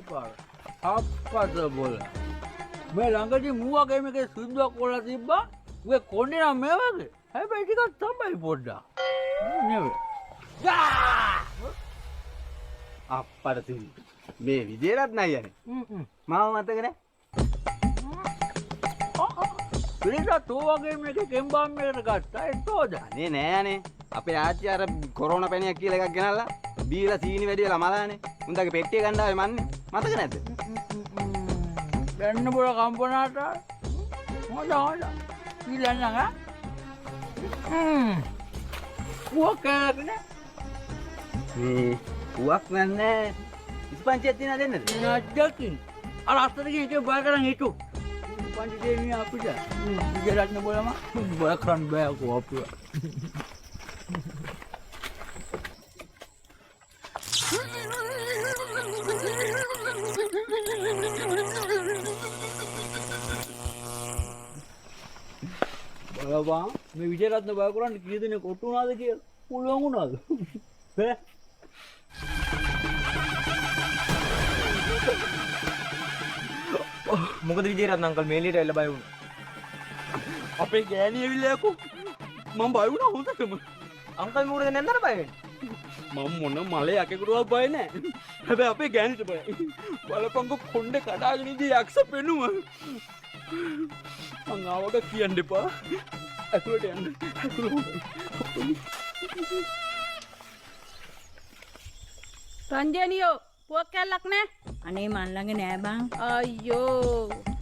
පාර අප්පද බොල මේ ළඟදී මුවා ගේමේ සුද්දක් කොල්ල තිබ්බා ඌේ කොණ්ඩේ නම් මේ වගේ හැබැයි ටිකක් තමයි පොඩ්ඩක් නෙවෙයි අප්පට තින් මේ විජේරත් නයි යන්නේ මාව මතක නෑ පිළිලා තෝවගේ මේක කෙම්බාම් මේකට ගත්තා එතෝද අනේ නෑනේ අපේ ආච්චි අර කොරෝනා පැණියක් කියලා එකක් ගෙනල්ලා බීලා සීනි වැඩි වෙලා මලානේ උන්දගේ පෙට්ටිය ගන්න ආවේ මන්නේ මතක නැද්ද දැන්න බොල කම්පනාට හොඳ ඊළඟ ඌකගෙන මේ උවක් නෑ ඉස්පන්චියක් තියන දෙන්නද නැද්දකින් අර අස්සට ගිහින් ඒක බය කරන් හිටු පන්ති දෙවියන් අපිට විජයරත්න බොලම බය කරන් බෑ කෝපුව බලවා මේ විජයරත්න බය කරන් කී දෙනෙක් කොටු වුණාද කියලා පුළුවන් වුණාද ඈ මොකද විජේරත්න අංකල් මේ එළියට ඇවිල්ලා බය වුණා. අපේ ගෑණි ඇවිල්ලා යකෝ මම බය වුණා හොඳටම අංකල් මූරේ නැන්දර බය වෙන්නේ. මම මොන මලේ යකෙකුටවත් බය නැහැ හැබැයි අපේ ගෑණිට බයයි බලපංකෝ කොණ්ඩේ කඩාගෙන ඉඳි යක්ෂ පෙනුම මං ආවක කියන්න එපා ඇතුළට යන්න රංජනියෝ පුවක් කැල්ලක් නෑ. අනේ මන් ළඟ නෑ බං. අයියෝ